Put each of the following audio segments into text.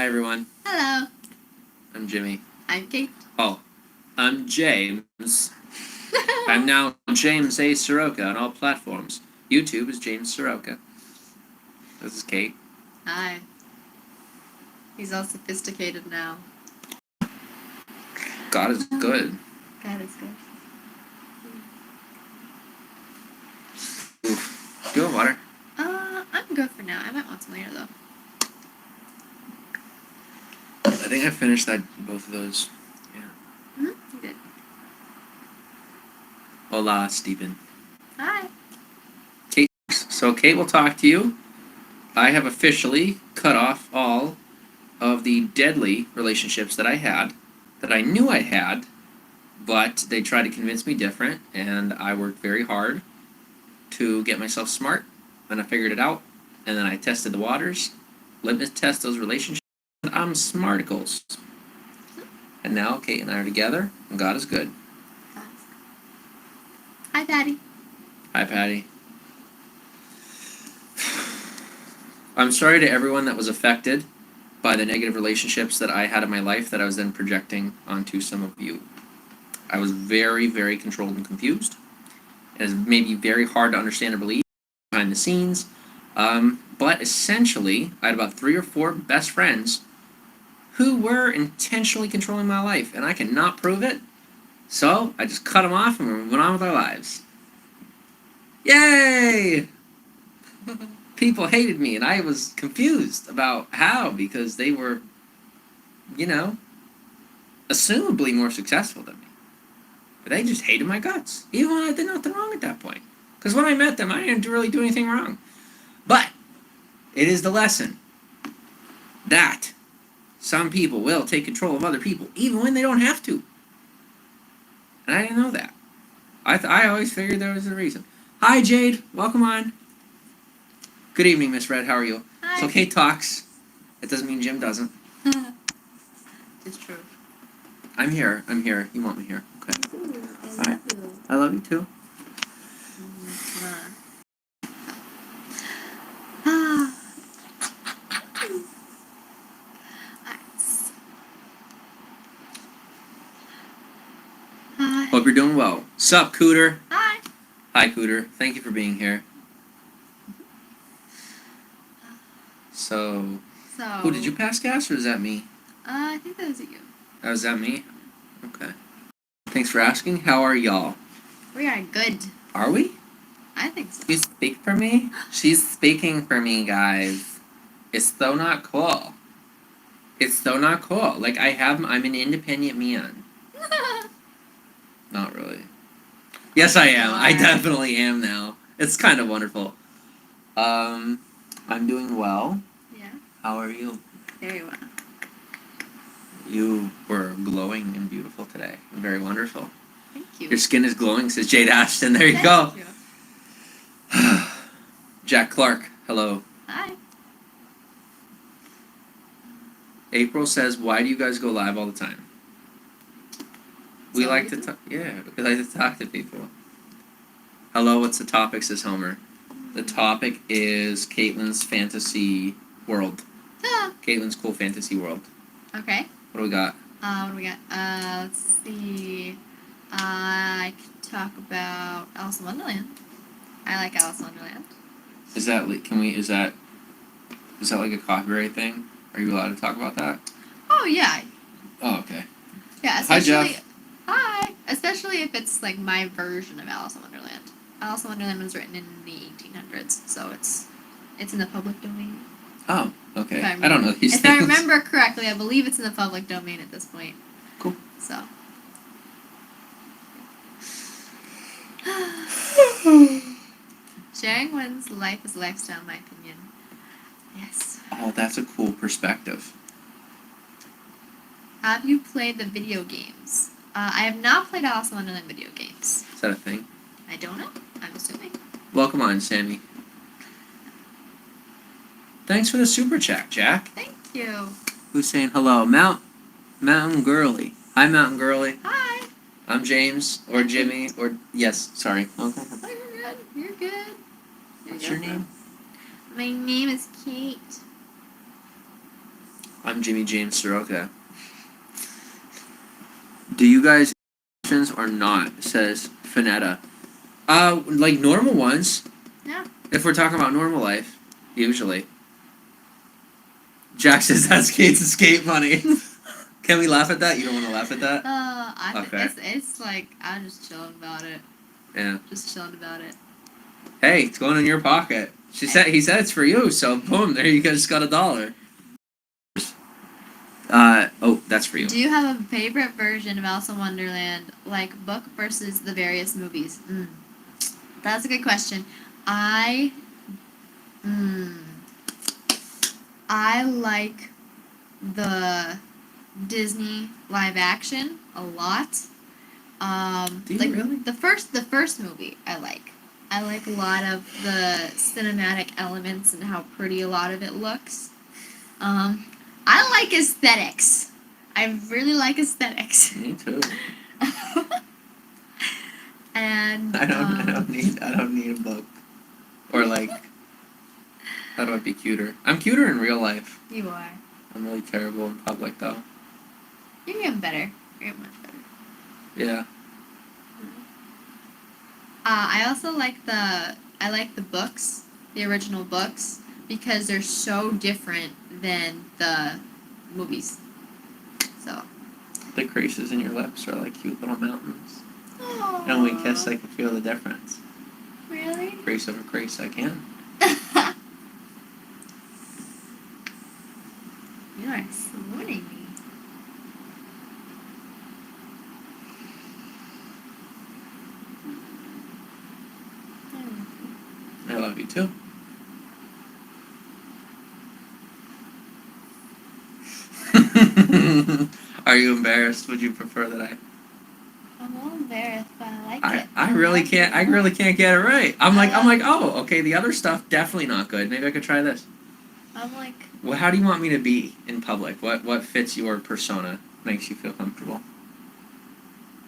Hi, everyone. Hello. I'm Jimmy. I'm Kate. Oh, I'm James. I'm now James A. Saroka on all platforms. YouTube is James Saroka. This is Kate. Hi. He's all sophisticated now. God is good. God is good. Oof. Do you want water? I'm good for now. I might want some later, though. I think I finished both of those. Yeah. You did. Hola, Stephen. Hi. Kate. So Kate will talk to you. I have officially cut off all of the deadly relationships that I had, that I knew I had, but they tried to convince me different, and I worked very hard to get myself smart, and I figured it out, and then I tested the waters, litmus test those relationships, and I'm smarticles. And now Kate and I are together, and God is good. Hi, Patty. Hi, Patty. I'm sorry to everyone that was affected by the negative relationships that I had in my life that I was then projecting onto some of you. I was very, very controlled and confused. It is maybe very hard to understand or believe behind the scenes. But essentially, I had about 3 or 4 best friends who were intentionally controlling my life, and I cannot prove it. So I just cut them off and we went on with our lives. Yay! People hated me, and I was confused about how, because they were, assumably more successful than me. But they just hated my guts, even when I did nothing wrong at that point. Because when I met them, I didn't really do anything wrong. But it is the lesson that some people will take control of other people, even when they don't have to. And I didn't know that. I always figured there was a reason. Hi, Jade. Welcome on. Good evening, Miss Red. How are you? Hi. So Kate talks. It doesn't mean Jim doesn't. It's true. I'm here. I'm here. You want me here. Okay. Ooh, All right. I love you too. Hi. Hope you're doing well. Sup, Cooter? Hi. Hi, Cooter. Thank you for being here. So, oh, did you pass gas, or is that me? I think that was you. Oh, is that me? Okay. Thanks for asking. How are y'all? We are good. Are we? I think so. You speak for me? She's speaking for me, guys. It's so not cool. It's so not cool. Like, I'm an independent man. Not really. Yes, I am. I definitely am now. It's kind of wonderful. I'm doing well. Yeah. How are you? Very well. You were glowing and beautiful today. Very wonderful. Thank you. Your skin is glowing, says Jade Ashton. There you go. Thank you. Jack Clark, hello. Hi. April says, why do you guys go live all the time? We like to talk. Yeah, we like to talk to people. Hello, what's the topic, says Homer. The topic is Caitlin's fantasy world. Caitlin's cool fantasy world. Okay. What do we got? What do we got? Let's see. I could talk about Alice in Wonderland. I like Alice in Wonderland. Is that like a copyright thing? Are you allowed to talk about that? Oh yeah. Oh, okay. Yeah. Hi, Jeff. Hi. Especially if it's like my version of Alice in Wonderland. Alice in Wonderland was written in the 1800s, so it's in the public domain. Oh, okay. I don't know these things. If I remember correctly, I believe it's in the public domain at this point. Cool. So. Sharing one's life is a lifestyle, in my opinion. Yes. Oh, that's a cool perspective. Have you played the video games? I have not played Alice in Wonderland video games. Is that a thing? I don't know. I'm assuming. Welcome on, Sammy. Thanks for the super chat, Jack. Thank you. Who's saying hello? Mountain Girly. Hi, Mountain Girly. Hi. I'm James, or Jimmy, or... Yes, sorry. Okay. Oh, you're good. You're good. What's your name? My name is Kate. I'm Jimmy Saroka. Do you guys questions or not? Says Finetta. Like normal ones. Yeah. If we're talking about normal life, usually. Jack says that's Kate's escape money. Can we laugh at that? You don't want to laugh at that? Okay. It's like I'm just chilling about it. Yeah. Just chilling about it. Hey, it's going in your pocket. He said it's for you, so boom, there you just got $1. Oh, that's for you. Do you have a favorite version of Alice in Wonderland, like book versus the various movies? That's a good question. I like the Disney live action a lot. Do you like really? the first movie I like. I like a lot of the cinematic elements and how pretty a lot of it looks. I like aesthetics. I really like aesthetics. Me too. And I don't need a book. Or like, how do I be cuter? I'm cuter in real life. You are. I'm really terrible in public though. You're getting better. You're getting much better. Yeah. I also like the books, the original books, because they're so different than the movies. So. The creases in your lips are like cute little mountains. Aww. And when we kiss, I can feel the difference. Really? Crease over crease, I can. You are swooning me. I love you too. Are you embarrassed? Would you prefer that I'm a little embarrassed, but I like it. I really can't get it right. I'm like, oh, okay, the other stuff definitely not good. Maybe I could try this. I'm like. Well, how do you want me to be in public? What fits your persona? Makes you feel comfortable?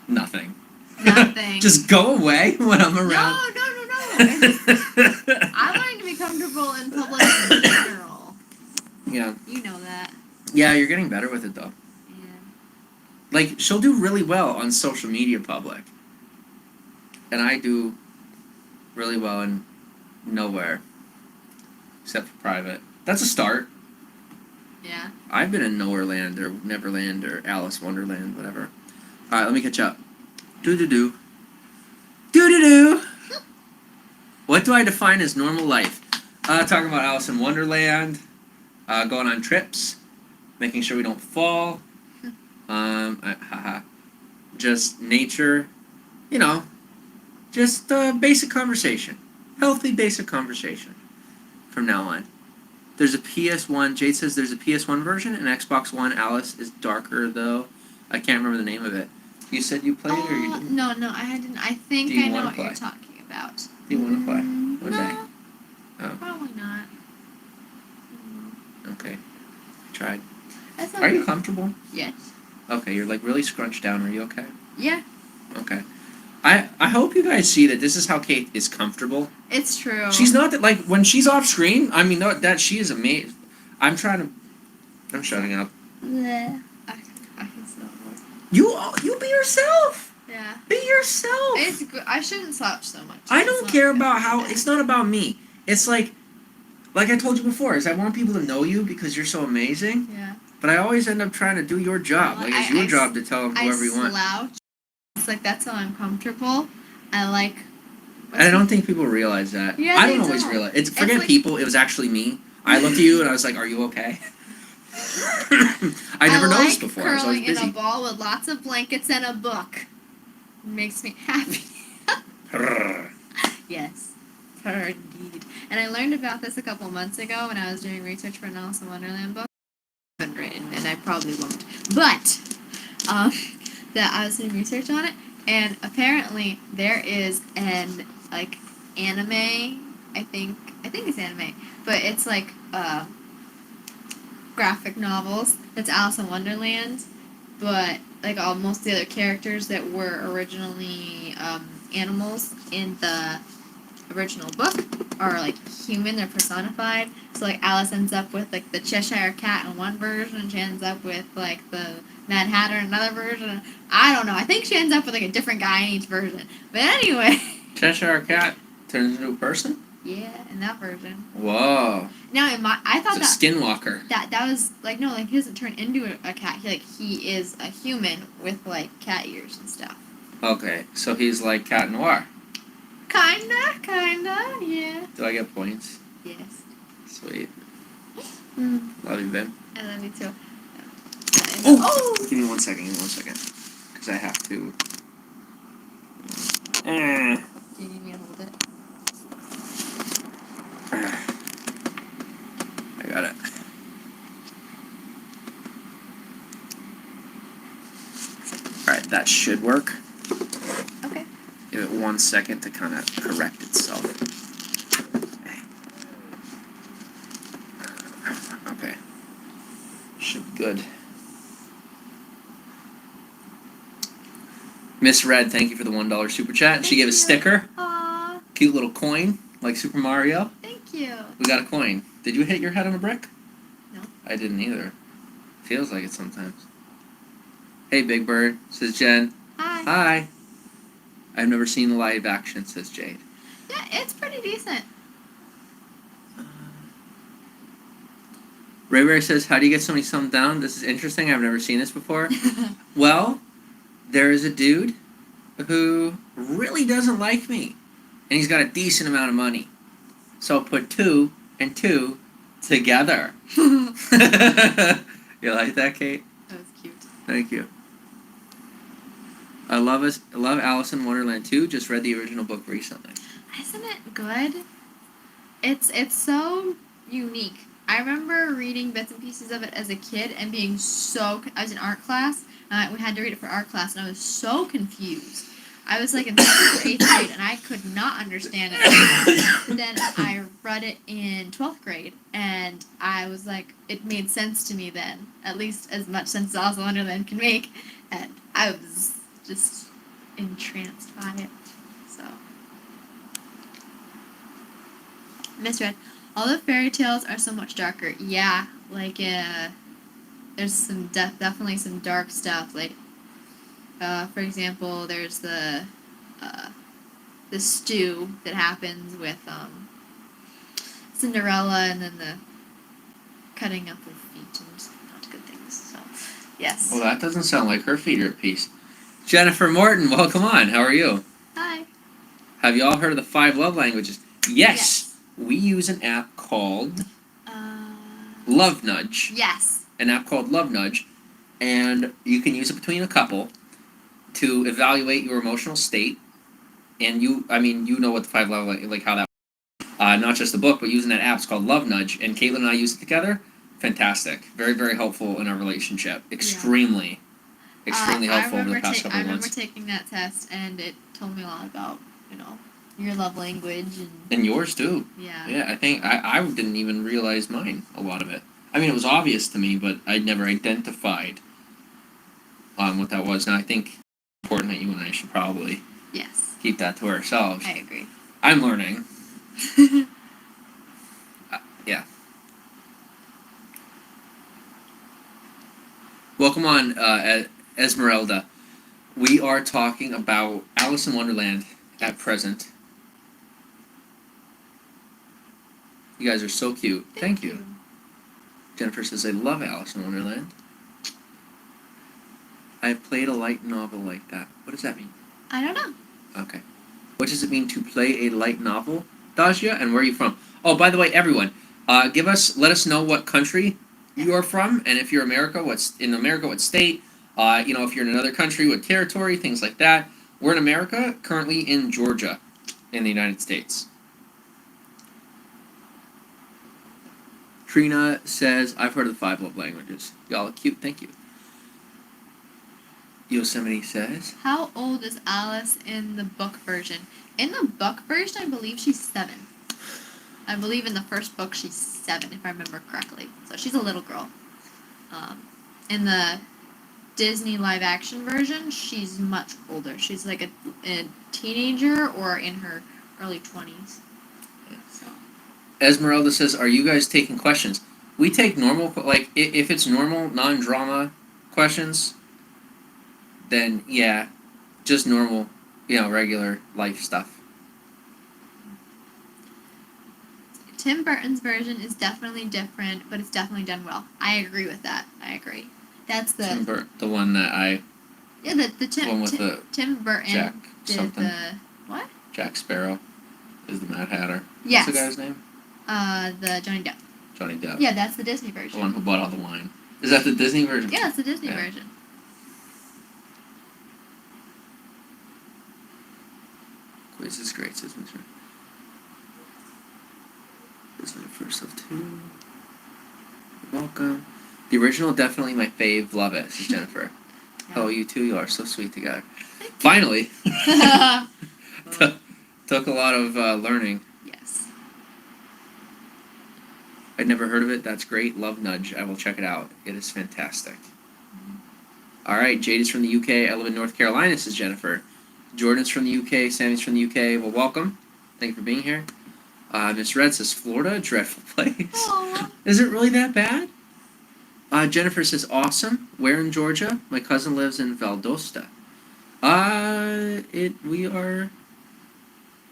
Nothing. Nothing. Just go away when I'm around. No. I like to be comfortable in public in general. Yeah. You know that. Yeah, you're getting better with it though. Yeah. Like, she'll do really well on social media public. And I do really well in nowhere. Except for private. That's a start. Yeah. I've been in Nowhere Land or Neverland or Alice Wonderland, whatever. Alright, let me catch up. Do-do-do. Do-do-do! What do I define as normal life? Talking about Alice in Wonderland, going on trips, making sure we don't fall, just nature, you know, just basic conversation. Healthy basic conversation from now on. There's a PS1, Jade says there's a PS1 version, and Xbox One. Alice is darker though. I can't remember the name of it. You said you played it or you didn't? No, I didn't. I think I know what you're talking about. Do you want to play? One No, day? Oh, probably not. okay. Tried. That's Are you comfortable? Yes. Okay, you're like really scrunched down. Are you okay? Yeah. Okay. I hope you guys see that this is how Kate is comfortable. It's true. She's not that, like, when she's off screen, I mean, that she is amazing. I'm shutting up. Bleh. I can still work. You be yourself. Yeah. Be yourself. It's good. I shouldn't slouch so much. I don't care about how, it's not about me. It's like I told you before, is I want people to know you because you're so amazing. Yeah. But I always end up trying to do your job. Like, it's your job to tell them whoever you want. I slouch. It's like, that's how I'm comfortable. I like... And I don't think people realize that. Yeah, I they don't always don't. realize. It's Forget like- people, it was actually me. I looked at you and I was like, are you okay? I never noticed before. I was always curling in busy. a ball with lots of blankets and a book. It makes me happy. Yes. Indeed. And I learned about this a couple months ago when I was doing research for an Alice in Wonderland book. I haven't written, and I probably won't. But, that I was doing research on it, and apparently there is an, like, anime, I think it's anime, but it's like, graphic novels that's Alice in Wonderland, but like most of the other characters that were originally animals in the original book are like human, they're personified. So like Alice ends up with like the Cheshire Cat in one version, and she ends up with like the Mad Hatter in another version. I don't know. I think she ends up with like a different guy in each version. But anyway. Cheshire Cat turns into a person? Yeah, in that version. Whoa. Now I thought it's a skinwalker. that was like no, like he doesn't turn into a cat. He is a human with like cat ears and stuff. Okay, so he's like Cat Noir. Kinda, yeah. Do I get points? Yes. Sweet. Mm. Love you, babe. I love you too. Oh! Give me 1 second, because I have to. Do you need me to hold it? I got it. Alright, that should work. Okay. Give it 1 second to kind of correct itself. Okay. Should be good. Miss Red, thank you for the $1 super chat. She gave a sticker. Aww. Cute little coin, like Super Mario. Thank you. We got a coin. Did you hit your head on a brick? No. I didn't either. Feels like it sometimes. Hey, Big Bird, says Jen. Hi. Hi. I've never seen the live action, says Jade. Yeah, it's pretty decent. Ray Ray says, how do you get somebody thumbs down? This is interesting. I've never seen this before. Well, there is a dude who really doesn't like me. And he's got a decent amount of money. So put 2 and 2 together. You like that, Kate? That was cute. Thank you. I love Alice in Wonderland too. Just read the original book recently. Isn't it good? It's so unique. I remember reading bits and pieces of it as a kid and being so... I was in art class, and we had to read it for art class, and I was so confused. I was like in 7th or 8th grade, and I could not understand it. And then I read it in 12th grade, and I was like, it made sense to me then. At least as much sense as Alice in Wonderland can make. And I was just entranced by it. So... Miss Red, all the fairy tales are so much darker. Yeah, like, there's some definitely some dark stuff. Like, for example, there's the stew that happens with, Cinderella, and then the cutting up of feet and not good things, so, yes. Well, that doesn't sound like her favorite piece. Jennifer Morton, welcome on. How are you? Hi. Have you all heard of the 5 love languages? Yes. We use an app called Love Nudge. Yes. An app called Love Nudge, and you can use it between a couple to evaluate your emotional state. And you know what the 5 love like how that. Not just the book, but using that app. It's called Love Nudge, and Caitlin and I use it together. Fantastic, very very helpful in our relationship. Extremely helpful over the past couple of months. I remember taking that test, and it told me a lot about your love language and yours too. Yeah. Yeah, I think I didn't even realize mine, a lot of it. I mean, it was obvious to me, but I'd never identified what that was. And I think it's important that you and I should probably keep that to ourselves. I agree. I'm learning. Yeah. Welcome on, Esmeralda. We are talking about Alice in Wonderland at present. You guys are so cute. Thank you. Jennifer says, I love Alice in Wonderland. I played a light novel like that. What does that mean? I don't know. Okay. What does it mean to play a light novel, Dajia? And where are you from? Oh, by the way, everyone, let us know what country you are from, and if you're America, what state? If you're in another country, what territory, things like that. We're in America, currently in Georgia, in the United States. Trina says, I've heard of the 5 love languages. Y'all are cute, thank you. Yosemite says, how old is Alice in the book version? In the book version, I believe she's 7. I believe in the first book she's 7, if I remember correctly. So she's a little girl. In the Disney live-action version, she's much older. She's like a teenager or in her early 20s. So. Esmeralda says, "Are you guys taking questions?" We take normal, like if it's normal, non-drama questions, then yeah, just normal, regular life stuff. Tim Burton's version is definitely different, but it's definitely done well. I agree with that. I agree. That's the The one that the Tim one with the Tim Burton Jack did something. the what? Jack Sparrow is the Mad Hatter. Yes. What's the guy's name? The Johnny Depp. Johnny Depp. Yeah, that's the Disney The version. one who bought all the wine. Is that the Disney version? Yeah, it's the Disney version. Quiz is great, says Mr. This is the first of two. Welcome. The original, definitely my fave. Love it, says Jennifer. Yeah. Oh, you two, you are so sweet together. Finally. Took a lot of learning. Yes. I'd never heard of it. That's great. Love Nudge. I will check it out. It is fantastic. All right, Jade is from the UK. I live in North Carolina, says Jennifer. Jordan's from the UK. Sammy's from the UK. Well, welcome. Thank you for being here. Miss Red says, Florida, dreadful place. Aww. Is it really that bad? Jennifer says, awesome. Where in Georgia? My cousin lives in Valdosta. We are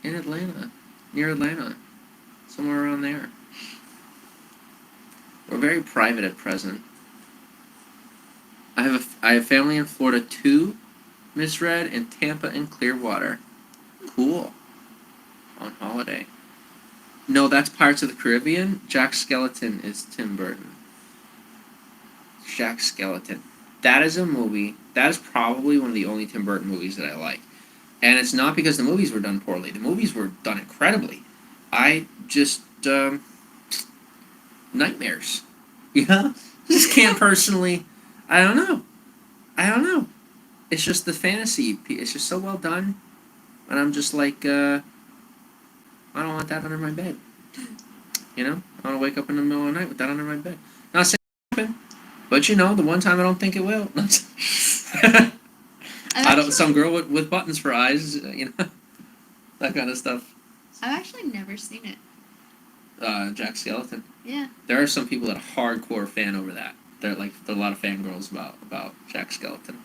in Atlanta. Near Atlanta. Somewhere around there. We're very private at present. I have family in Florida too, Miss Red, in Tampa and Clearwater. Cool. On holiday. No, that's Pirates of the Caribbean. Jack Skellington is Tim Burton. Jack Skellington. That is a movie. That is probably one of the only Tim Burton movies that I like. And it's not because the movies were done poorly. The movies were done incredibly. I just nightmares. Just can't personally. I don't know. It's just the fantasy. It's just so well done, and I'm just like, I don't want that under my bed. I want to wake up in the middle of the night with that under my bed. Not saying it won't happen, but the one time I don't think it will. I don't. Some girl with buttons for eyes, that kind of stuff. I've actually never seen it. Jack Skellington. Yeah. There are some people that are hardcore fan over that. There are a lot of fangirls about Jack Skellington.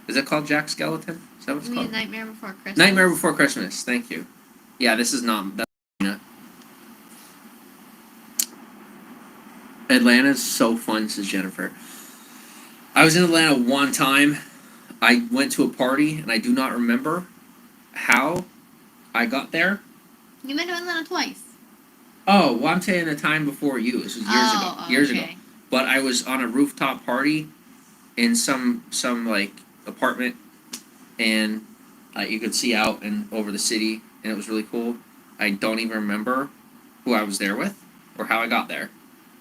Is it called Jack Skellington? Is that what it's called? Nightmare Before Christmas. Nightmare Before Christmas. Thank you. Yeah, this is not. Atlanta's so fun, says Jennifer. I was in Atlanta one time. I went to a party, and I do not remember how I got there. You went to Atlanta twice. Oh, well, I'm saying the time before you. This was years ago. But I was on a rooftop party in some apartment, and you could see out and over the city, and it was really cool. I don't even remember who I was there with or how I got there,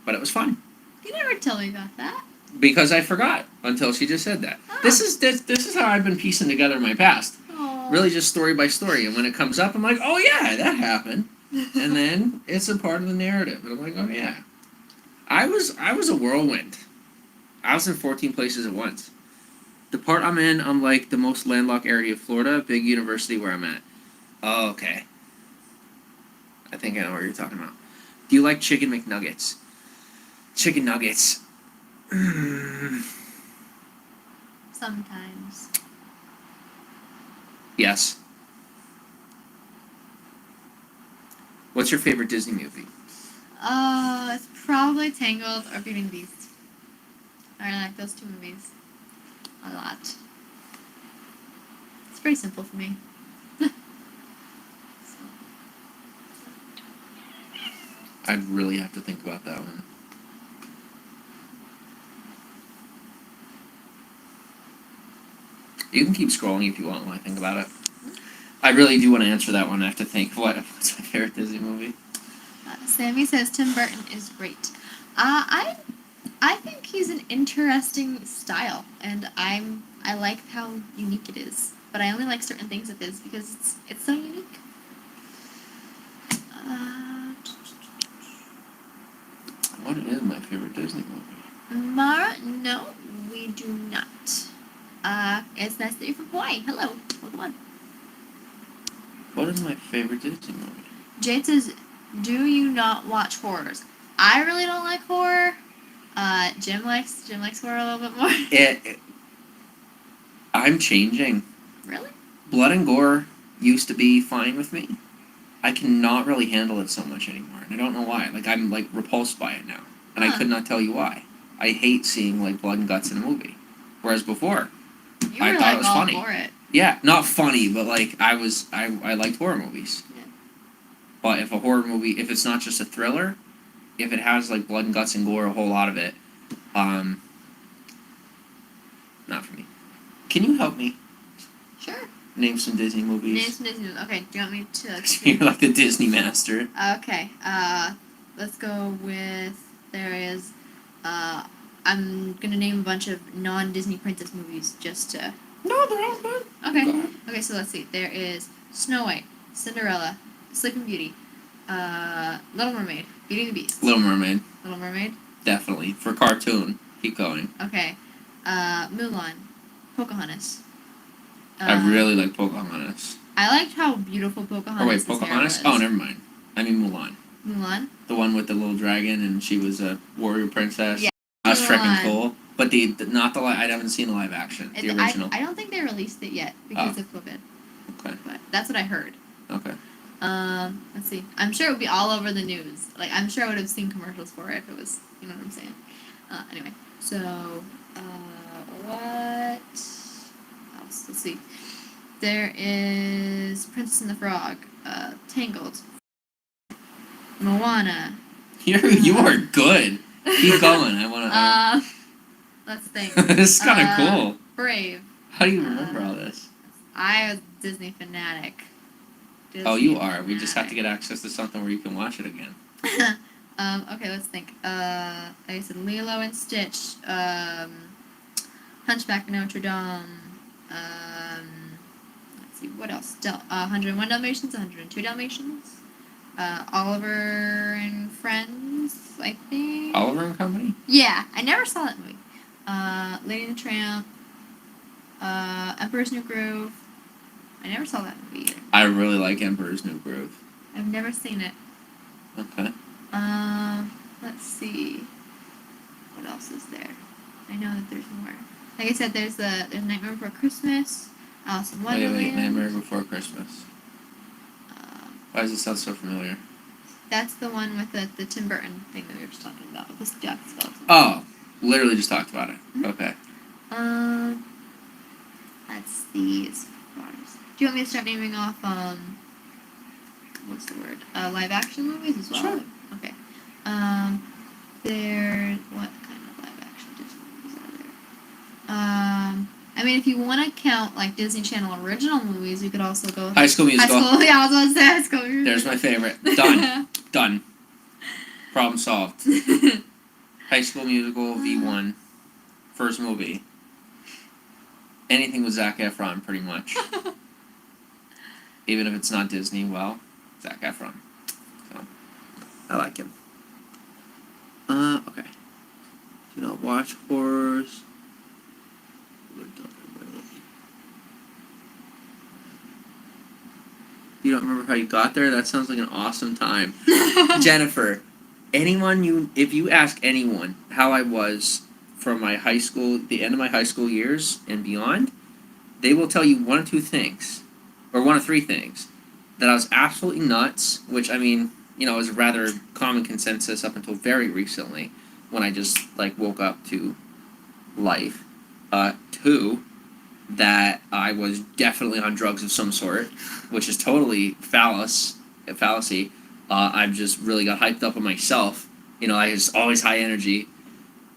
but it was fun. You never tell me about that. Because I forgot until she just said that. Oh. This is how I've been piecing together my past. Aww. Really, just story by story, and when it comes up, I'm like, oh yeah, that happened. And then it's a part of the narrative. And I'm like, oh yeah. I was a whirlwind. I was in 14 places at once. The part I'm in, I'm like the most landlocked area of Florida, big university where I'm at. Oh, okay. I think I know what you're talking about. Do you like chicken McNuggets? Chicken nuggets. Sometimes. Yes. What's your favorite Disney movie? It's probably Tangled or Beauty and the Beast. I really like those two movies a lot. It's pretty simple for me. I'd really have to think about that one. You can keep scrolling if you want while I think about it. I really do want to answer that one. I have to think. What's my favorite Disney movie? Sammy says Tim Burton is great. I think he's an interesting style, and I like how unique it is. But I only like certain things of his because it's so unique. What is my favorite Disney movie? Mara, no, we do not. It's nice that you're from Hawaii. Hello, welcome on. What is my favorite Disney movie? Jade says Do you not watch horrors? I really don't like horror. Jim likes horror a little bit more. I'm changing. Really? Blood and gore used to be fine with me. I cannot really handle it so much anymore, and I don't know why. Like, I'm like repulsed by it now, and I could not tell you why. I hate seeing like blood and guts in a movie, whereas before You were I thought like it was all funny. for it. Yeah, not funny, but like I liked horror movies. Yeah. But if a horror movie, if it's not just a thriller, if it has like blood and guts and gore, a whole lot of it, not for me. Can you help me Sure. name some Disney movies? Name some Disney movies. Okay, do you want me to? You're like the Disney master. Okay. Let's go with there is. I'm gonna name a bunch of non-Disney princess movies just to. No, they're all good. Okay. Go. Okay, so let's see. There is Snow White, Cinderella, Sleeping Beauty, Little Mermaid, Beauty and the Beast. Little Mermaid. Little Mermaid. Definitely for cartoon. Keep going. Okay. Mulan, Pocahontas. I really like Pocahontas. I liked how beautiful Pocahontas. Oh wait, Pocahontas? Oh, never mind. I mean Mulan. Mulan. The one with the little dragon, and she was a warrior princess. Yeah. That was freaking Mulan. cool. But not the I haven't seen the live action. The original. I don't think they released it yet because of COVID. Okay. But that's what I heard. Okay. Let's see. I'm sure it would be all over the news. Like, I'm sure I would have seen commercials for it if it was, you know what I'm saying. Anyway, so, what else? Let's see. There is Princess and the Frog, Tangled, Moana. You are good. Keep going. I want to. Let's think. This is kind of cool. Brave. How do you remember all this? I was a Disney fanatic. Oh, you are. We just have to get access to something where you can watch it again. Okay, let's think. Like I said, Lilo and Stitch, Hunchback of Notre Dame, let's see, what else? 101 Dalmatians, 102 Dalmatians, Oliver and Friends, I think. Oliver and Company? Yeah, I never saw that movie. Lady and the Tramp, Emperor's New Groove. I never saw that movie either. I really like Emperor's New Groove. I've never seen it. Okay. Let's see. What else is there? I know that there's more. Like I said, there's Nightmare Before Christmas, Alice in Wonderland. Wait, Nightmare Before Christmas. Why does it sound so familiar? That's the one with the Tim Burton thing that we were just talking about with the Jack Skeleton. Oh, literally just talked about it. Mm-hmm. Okay. Let's see. Do you want me to start naming off what's the word? Live action movies as well? Sure. Okay. There. What kind of live action Disney movies are there? I mean, if you want to count like Disney Channel original movies, you could also go High School Musical. Yeah, I was going to say High School Musical. There's my favorite. Done. Done. Problem solved. High School Musical V1. First movie. Anything with Zac Efron, pretty much. Even if it's not Disney, well, Zac Efron. So, I like him. Okay. Do not watch horrors. You don't remember how you got there? That sounds like an awesome time. Jennifer, if you ask anyone how I was from my high school, the end of my high school years and beyond, they will tell you one of two things, or one of three things. That I was absolutely nuts, which, I mean, is rather common consensus up until very recently, when I just, woke up to life. Two, that I was definitely on drugs of some sort, which is totally fallacy. I've just really got hyped up on myself. I was always high energy.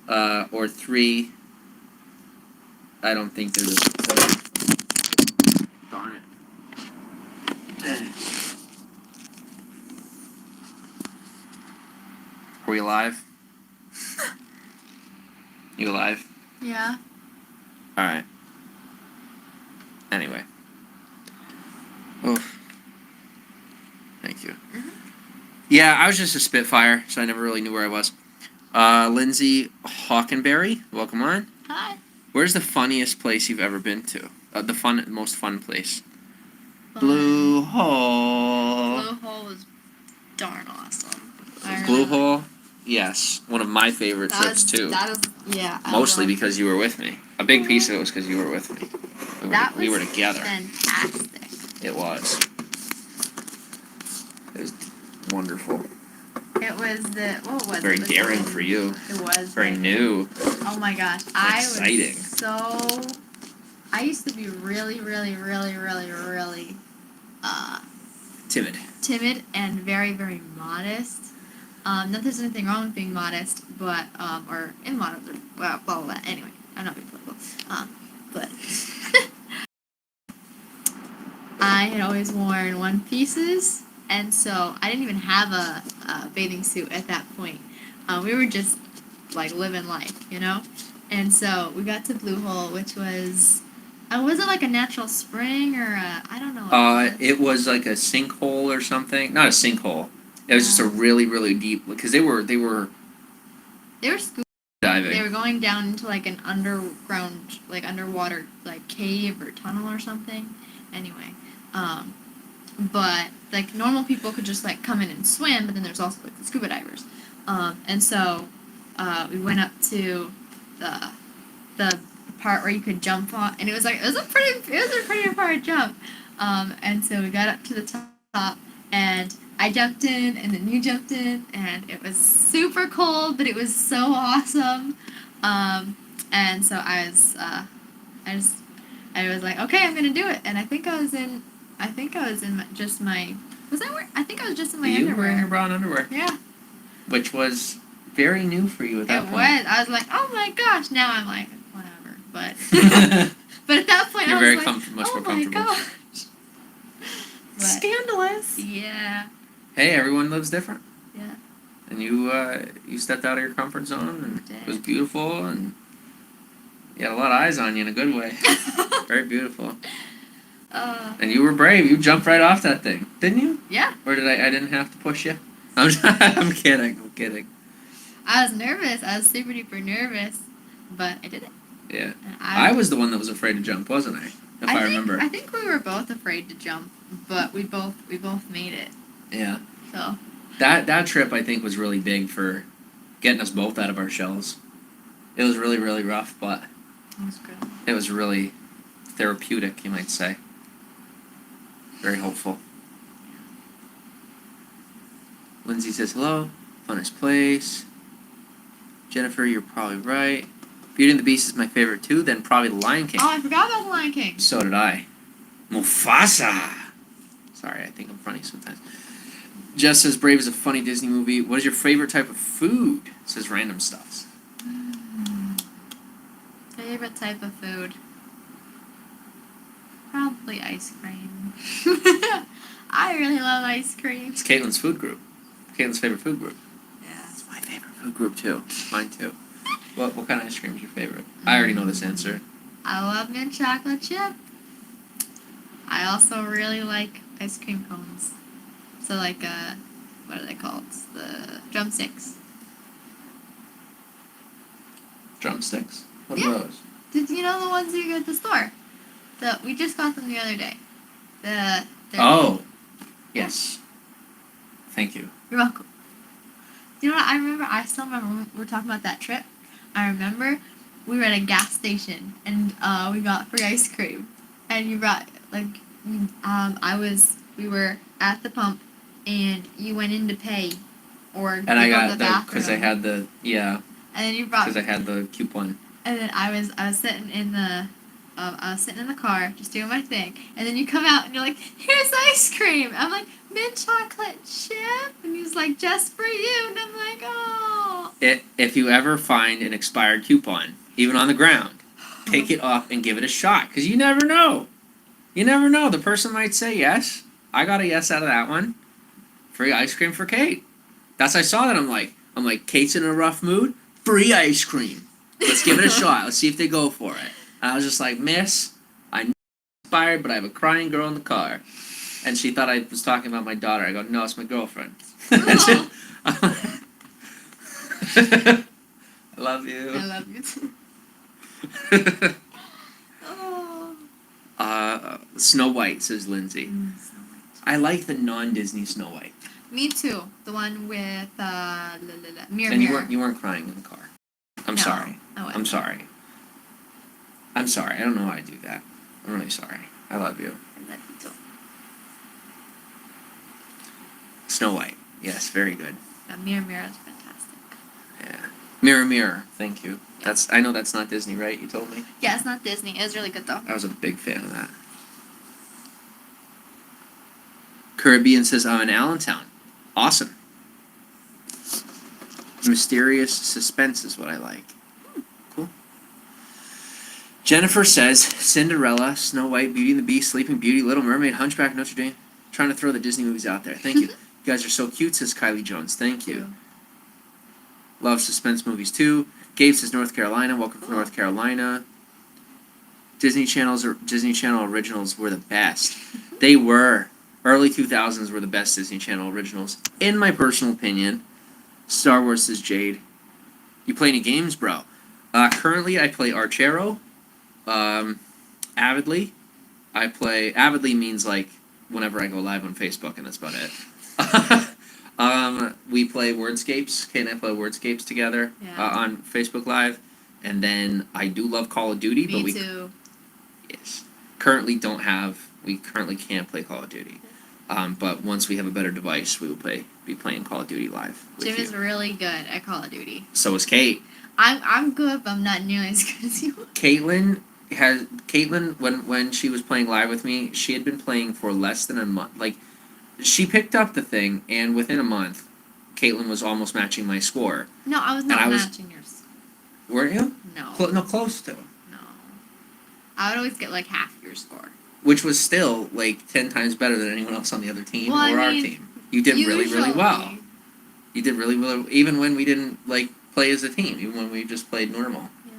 Or three, I don't think there's a darn it. Are we alive? You alive? Yeah. Alright. Anyway. Oof. Thank you. Mm-hmm. Yeah, I was just a Spitfire, so I never really knew where I was. Lindsay Hawkenberry, welcome on. Hi. Where's the funniest place you've ever been to? The most fun place. Blue Hole. Blue Hole was darn awesome. I Blue really Hole, yes, one of my favorite trips too. That was yeah. Mostly because you were with me. A big piece of it was because you were with me. We were together. Fantastic. It was. It was wonderful. It was what was Very it? daring for you. It was Very new. Oh my gosh, Exciting. I used to be really, really, really, really, really timid and very, very modest. Not that there's anything wrong with being modest, but or immodest, or well, blah blah blah. Anyway, I'm not being political. But I had always worn one pieces, and so I didn't even have a bathing suit at that point. We were just like living life, you know. And so we got to Blue Hole, which was it like a natural spring or I don't know. It was like a sinkhole or something. Not a sinkhole. It was just a really, really deep because they were scuba diving. They were going down into like an underground, like underwater, like cave or tunnel or something. Anyway, but like normal people could just like come in and swim, but then there's also like the scuba divers, and so we went up to the part where you could jump on, and it was a pretty far jump, and so we got up to the top, and I jumped in, and then you jumped in, and it was super cold, but it was so awesome, and so I was like, okay, I'm gonna do it, and I think I was in just my I think I was just in my underwear. You were in your brown underwear. Yeah. Which was very new for you at that point. It was. I was like, oh my gosh. Now I'm like, whatever. But but at that point, You're I was very like, much oh more my comfortable. gosh. But, Scandalous. yeah. Hey, everyone lives different. Yeah. And you stepped out of your comfort zone, and it was beautiful, and you had a lot of eyes on you in a good way. Very beautiful. And you were brave. You jumped right off that thing, didn't you? Yeah. Or did I didn't have to push you? I'm kidding. I was nervous. I was super duper nervous, but I did it. Yeah. I was the one that was afraid to jump, wasn't I? If I remember. I think we were both afraid to jump, but we both made it. Yeah. So. That trip I think was really big for getting us both out of our shells. It was really, really rough, but It was good. it was really therapeutic, you might say. Very hopeful. Lindsay says hello. Funnest place. Jennifer, you're probably right. Beauty and the Beast is my favorite too. Then probably The Lion King. Oh, I forgot about The Lion King. So did I. Mufasa. Sorry, I think I'm funny sometimes. Jess says Brave is a funny Disney movie. What is your favorite type of food? Says random stuffs. Favorite type of food? Probably ice cream. I really love ice cream. It's Caitlin's food group. Caitlin's favorite food group. Yeah. It's my favorite food group too. Mine too. What kind of ice cream is your favorite? I already know this answer. I love mint chocolate chip. I also really like ice cream cones. So like what are they called? The drumsticks. Drumsticks? What Yeah. are those? Did you know the ones you get at the store? We just got them the other day. Oh. Yes. Thank you. You're welcome. You know what? I still remember when we were talking about that trip. I remember we were at a gas station and we got free ice cream. And you brought we were at the pump and you went in to pay or And I got the the because I had the And then you brought because I had the coupon. And then I was sitting in the car just doing my thing, and then you come out and you're like, "Here's ice cream." I'm like, "Mint chocolate chip," and he's like, "Just for you," and I'm like, "Oh." If you ever find an expired coupon, even on the ground, pick it up and give it a shot because you never know. You never know. The person might say yes. I got a yes out of that one. Free ice cream for Kate. I saw that. I'm like, Kate's in a rough mood. Free ice cream. Let's give it a shot. Let's see if they go for it. And I was just like, Miss, I know I'm inspired, but I have a crying girl in the car. And she thought I was talking about my daughter. I go, no, it's my girlfriend. Oh. I love you. I love you too. Oh. Snow White, says Lindsay. So much. I like the non-Disney Snow White. Me too. The one with Mirror And Mirror. you weren't crying in the car. I'm No, sorry. I wasn't. I'm sorry. I'm sorry. I don't know why I do that. I'm really sorry. I love you. I love you too. Snow White. Yes, very good. Mirror Mirror is fantastic. Yeah. Mirror Mirror. Thank you. Yeah. I know that's not Disney, right? You told me. Yeah, it's not Disney. It was really good though. I was a big fan of that. Caribbean says I'm in Allentown. Awesome. Mysterious suspense is what I like. Cool. Jennifer says Cinderella, Snow White, Beauty and the Beast, Sleeping Beauty, Little Mermaid, Hunchback, Notre Dame. Trying to throw the Disney movies out there. Thank you. You guys are so cute, says Kylie Jones. Thank you. Love suspense movies too. Gabe says North Carolina. Welcome from North Carolina. Disney Channel originals were the best. They were. Early 2000s were the best Disney Channel originals. In my personal opinion. Star Wars says Jade. You play any games, bro? Currently, I play Archero. Avidly. Avidly means like whenever I go live on Facebook, and that's about it. We play Wordscapes. Kate and I play Wordscapes together on Facebook Live. And then I do love Call of Duty. Me too. Yes. We currently can't play Call of Duty. But once we have a better device, we will be playing Call of Duty live. Jim is really good at Call of Duty. So is Kate. I'm good, but I'm not nearly as good as you. Caitlin, when she was playing live with me, she had been playing for less than a month. Like, she picked up the thing, and within a month, Caitlin was almost matching my score. No, I was not matching yours. Weren't you? No. No, close to. No. I would always get like half your score. Which was still like 10 times better than anyone else on the other team our team. You did really, really well. You did really well, even when we didn't like play as a team, even when we just played normal. Yeah.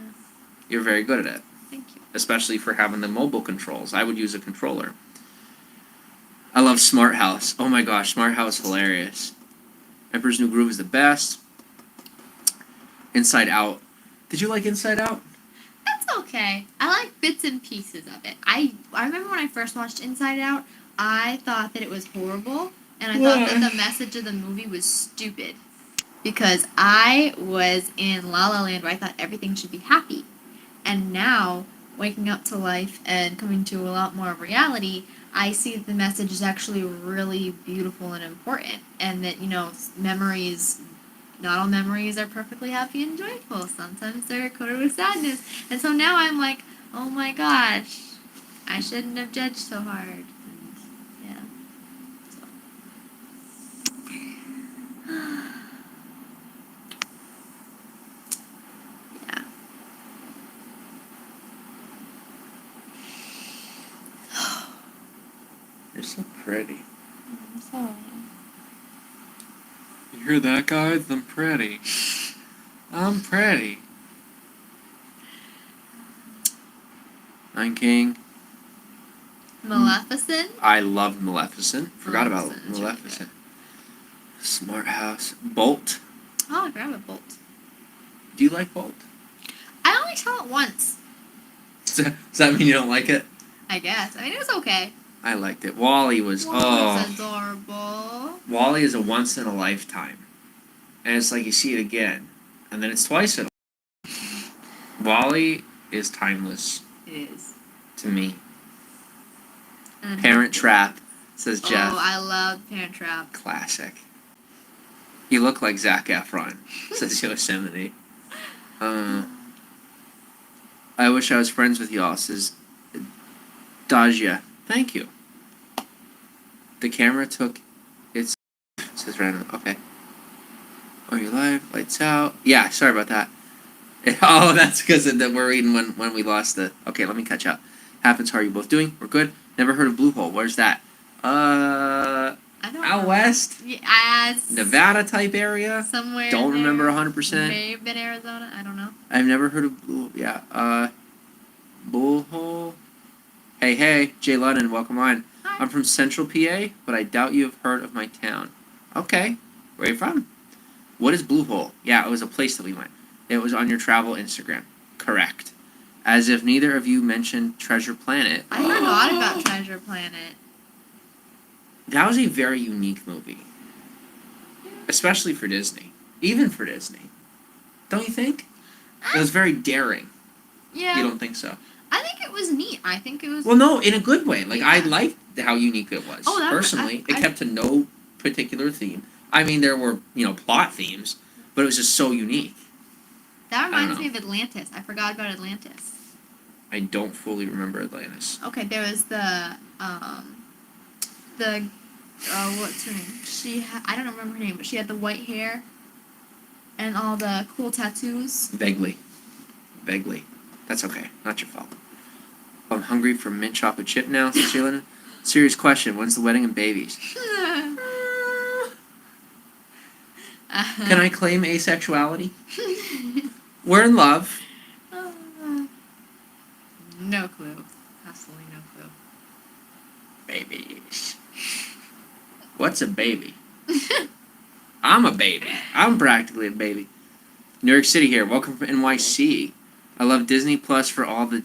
You're very good at it. Thank you. Especially for having the mobile controls. I would use a controller. I love Smart House. Oh my gosh, Smart House hilarious. Emperor's New Groove is the best. Inside Out. Did you like Inside Out? That's okay. I like bits and pieces of it. I remember when I first watched Inside Out, I thought that it was horrible, and I thought that the message of the movie was stupid. Because I was in La La Land where I thought everything should be happy. And now, waking up to life and coming to a lot more of reality, I see that the message is actually really beautiful and important. And that, memories, not all memories are perfectly happy and joyful. Sometimes they're coated with sadness. And so now I'm like, oh my gosh, I shouldn't have judged so hard. And, yeah. You're so pretty. I'm sorry. You hear that, guys? I'm pretty. I'm pretty. Night King. Maleficent? I loved Maleficent. Forgot about Maleficent is Maleficent. Smart House. Bolt. Oh, I grab a Bolt. Do you like Bolt? I only saw it once. Does that mean you don't like it? I guess. I mean, it was okay. I liked it. Wall-E was adorable. Wall-E is a once in a lifetime. And it's like you see it again. And then it's twice in a Wall-E is timeless. It is. To me. And Parent Trap, says Jeff. Oh, I love Parent Trap. Classic. You look like Zac Efron, says Yosemite. I wish I was friends with y'all, says Dajia. Thank you. The camera took its... says random. Okay. Oh, you're live. Lights out. Yeah, sorry about that. Oh, that's because we're reading when we lost the... Okay, let me catch up. Happens. How are you both doing? We're good. Never heard of Blue Hole. Where's that? I don't out know. west? Yes. Nevada type area? Somewhere. Don't remember 100%. May have been Arizona. I don't know. I've never heard of Blue... Yeah. Bull Hole. Hey, Jay Ludden, welcome on. Hi. I'm from Central PA, but I doubt you have heard of my town. Okay. Where are you from? What is Blue Hole? Yeah, it was a place that we went. It was on your travel Instagram. Correct. As if neither of you mentioned Treasure Planet. I forgot about Treasure Planet. That was a very unique movie. especially for Disney. Even for Disney. Don't you think? It was very daring. Yeah. You don't think so? I think it was neat. I think it was. Well, no, in a good way. Like, I Yeah. liked how unique it was. Oh, that was- Personally, I- it kept to no particular theme. I mean, there were, plot themes, but it was just so unique. That I don't reminds me know. of Atlantis. I forgot about Atlantis. I don't fully remember Atlantis. Okay, there was what's her name? I don't remember her name, but she had the white hair and all the cool tattoos. Vaguely. That's okay. Not your fault. I'm hungry for mint chocolate chip now, Cecilia. Serious question. When's the wedding and babies? Can I claim asexuality? We're in love. No clue. Absolutely no clue. Babies. What's a baby? I'm a baby. I'm practically a baby. New York City here. Welcome from NYC. I love Disney Plus for all the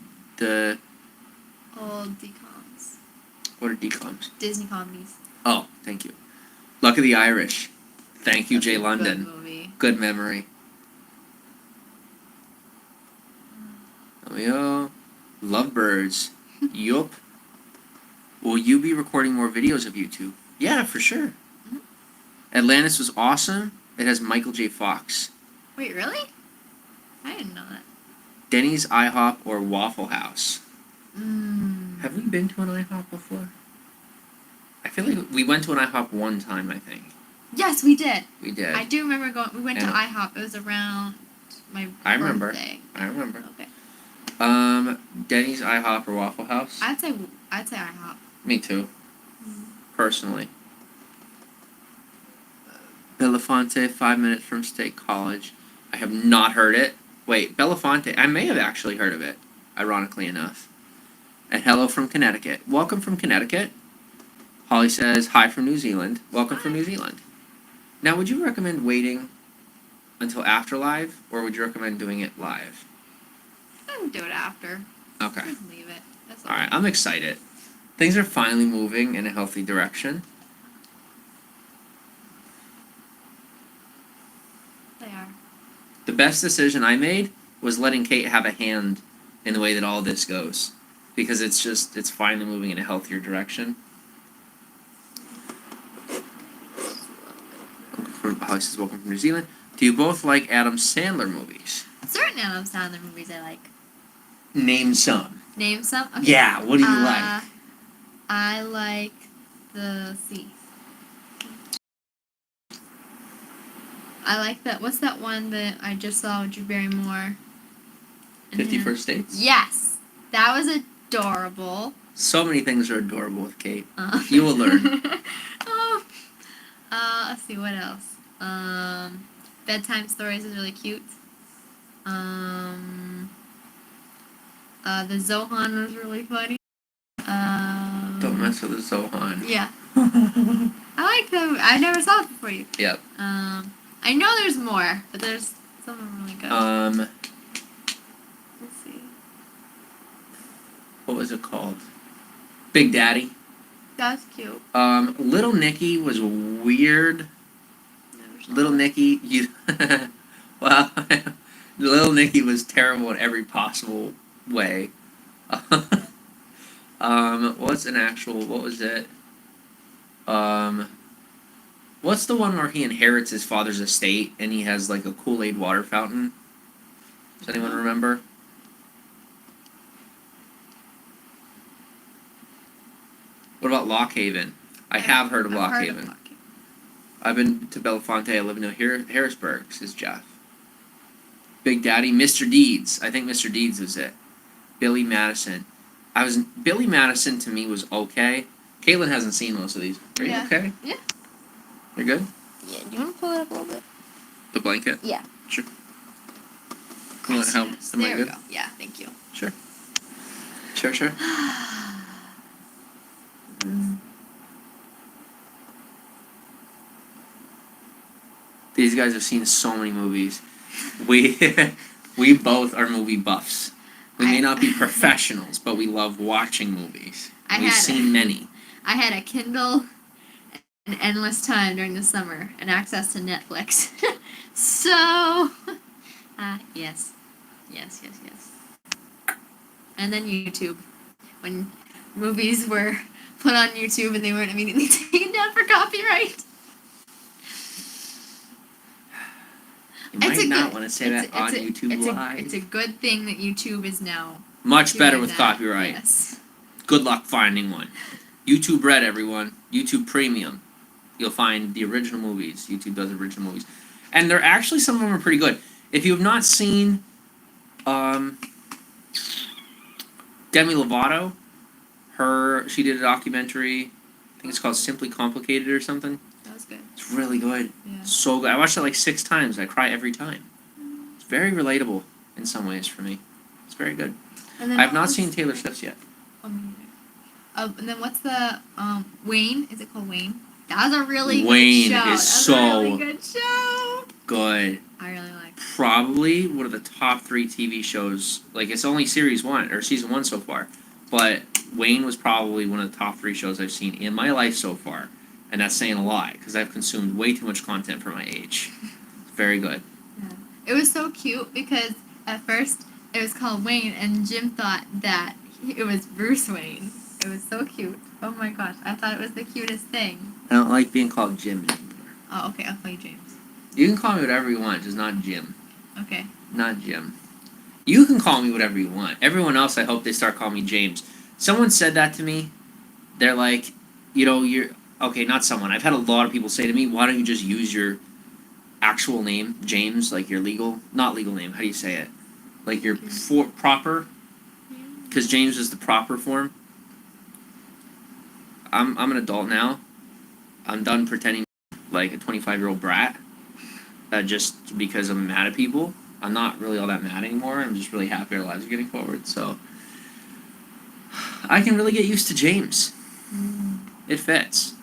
Old decoms. what are decoms? Disney comedies. Oh, thank you. Luck of the Irish. Thank you, That's Jay a London. Good movie. Good memory. Oh, yeah. Lovebirds. Yup. Will you be recording more videos of YouTube? Yeah, for sure. Mhm. Atlantis was awesome. It has Michael J. Fox. Wait, really? I didn't know that. Denny's, IHOP, or Waffle House. Mm. Have we been to an IHOP before? I feel like we went to an IHOP one time, I think. Yes, we did. We did. I do remember going. We went to And- IHOP. It was around my I remember. birthday. I remember. Okay. Denny's, IHOP, or Waffle House? I'd say IHOP. Me too. Personally. Belafonte, 5 minutes from State College. I have not heard it. Wait, Belafonte. I may have actually heard of it, ironically enough. And hello from Connecticut. Welcome from Connecticut. Holly says, hi from New Zealand. Welcome from New Zealand. Now, would you recommend waiting until after live, or would you recommend doing it live? I can do it after. Okay. Just leave it. That's Alright, I'm excited. Things are finally moving in a healthy direction. They are. The best decision I made was letting Kate have a hand in the way that all this goes. Because it's finally moving in a healthier direction. Holly says, welcome from New Zealand. Do you both like Adam Sandler movies? Certain Adam Sandler movies I like. Name some. Name some. Okay. Yeah, what do you like? I like the Thief. I like that. What's that one that I just saw with Drew Barrymore? 50 First Dates? Yes, that was adorable. So many things are adorable with Kate. Uh, You will learn. oh. Let's see what else. Bedtime Stories is really cute. The Zohan was really funny. Don't mess with the Zohan. Yeah. I like them. I never saw it before you. Yep. I know there's more, but there's some of them really good. Let's see. What was it called? Big Daddy. That's cute. Little Nicky was weird. Never saw Little it. Nicky, well, Little Nicky was terrible in every possible way. What was it? What's the one where he inherits his father's estate and he has like a Kool-Aid water fountain? Does anyone remember? What about Lockhaven? I have heard of I've heard Lockhaven. of Lockhaven. I've been to Belafonte. I live near Harrisburg, says Jeff. Big Daddy, Mr. Deeds. I think Mr. Deeds was it. Billy Madison. Billy Madison to me was okay. Caitlin hasn't seen most of these. Are you Yeah. okay? Yeah. You're good? Yeah, do you want to pull it up a little bit? The blanket? Yeah. Sure. Will it help? Am I There we good? go. Yeah, thank you. Sure. Sure. These guys have seen so many movies. We we both are movie buffs. We may not be professionals, but we love watching movies. I We've had- seen many. I had a Kindle an endless time during the summer and access to Netflix. So, yes. Yes. And then YouTube. When movies were put on YouTube and they weren't immediately taken down for copyright. You might not want to say that on YouTube Live. It's a good thing that YouTube is now much better with copyright. Yes. Good luck finding one. YouTube Red, everyone. YouTube Premium. You'll find the original movies. YouTube does original movies. And they're actually, some of them are pretty good. If you have not seen Demi Lovato, she did a documentary, I think it's called Simply Complicated or something. That was good. It's really good. Yeah. So good. I watched it like 6 times. I cry every time. It's very relatable in some ways for me. It's very good. And then I've not seen Taylor Swift's yet. And then what's the Wayne? Is it called Wayne? That was a really Wayne good show. is so a really good show. Good. I really like. Probably one of the top 3 TV shows. Like, it's only season 1 so far, but Wayne was probably one of the top 3 shows I've seen in my life so far, and that's saying a lot because I've consumed way too much content for my age. It's very good. Yeah. It was so cute because at first it was called Wayne, and Jim thought that it was Bruce Wayne. It was so cute. Oh my gosh, I thought it was the cutest thing. I don't like being called Jim anymore. Oh, okay, I'll call you James. You can call me whatever you want, just not Jim. Okay. Not Jim. You can call me whatever you want. Everyone else, I hope they start calling me James. Someone said that to me. They're like, you're... Okay, not someone. I've had a lot of people say to me, why don't you just use your actual name, James, like your not legal name, how do you say it? Like your proper? Because James is the proper form. I'm an adult now. I'm done pretending like a 25-year-old brat. Just because I'm mad at people. I'm not really all that mad anymore. I'm just really happy our lives are getting forward. So I can really get used to James. It fits.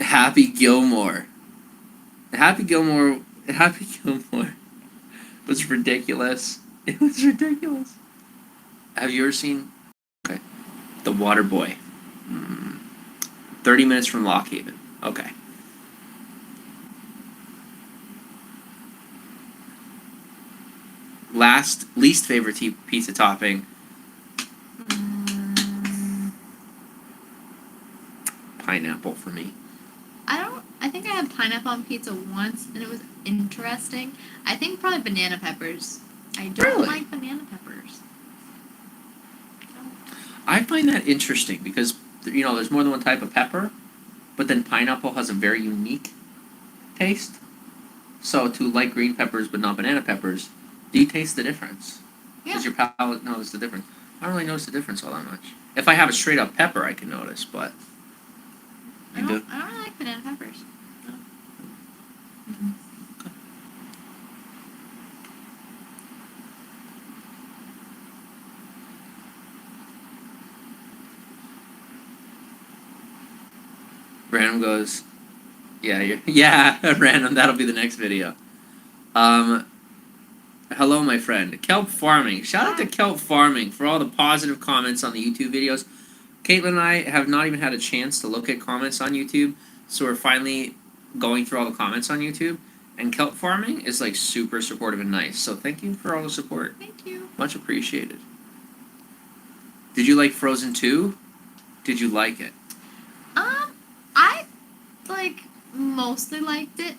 Happy Gilmore was ridiculous. It was ridiculous. Have you ever seen The Water Boy? 30 minutes from Lockhaven. Okay. Least favorite pizza topping. Pineapple for me. I think I had pineapple on pizza once, and it was interesting. I think probably banana peppers. I don't like banana peppers. I find that interesting because, there's more than one type of pepper, but then pineapple has a very unique taste. So to like green peppers but not banana peppers, do you taste the difference? Yeah. Does your palate notice the difference? I don't really notice the difference all that much. If I have a straight up pepper, I can notice, but I don't really like banana peppers. No. Mm-hmm. Okay. Random goes, yeah, random, that'll be the next video. Hello, my friend. Kelp Farming. Shout out to Kelp Farming for all the positive comments on the YouTube videos. Caitlin and I have not even had a chance to look at comments on YouTube, so we're finally going through all the comments on YouTube. And Kelp Farming is like super supportive and nice, so thank you for all the support. Thank you. Much appreciated. Did you like Frozen 2? Did you like it? I mostly liked it.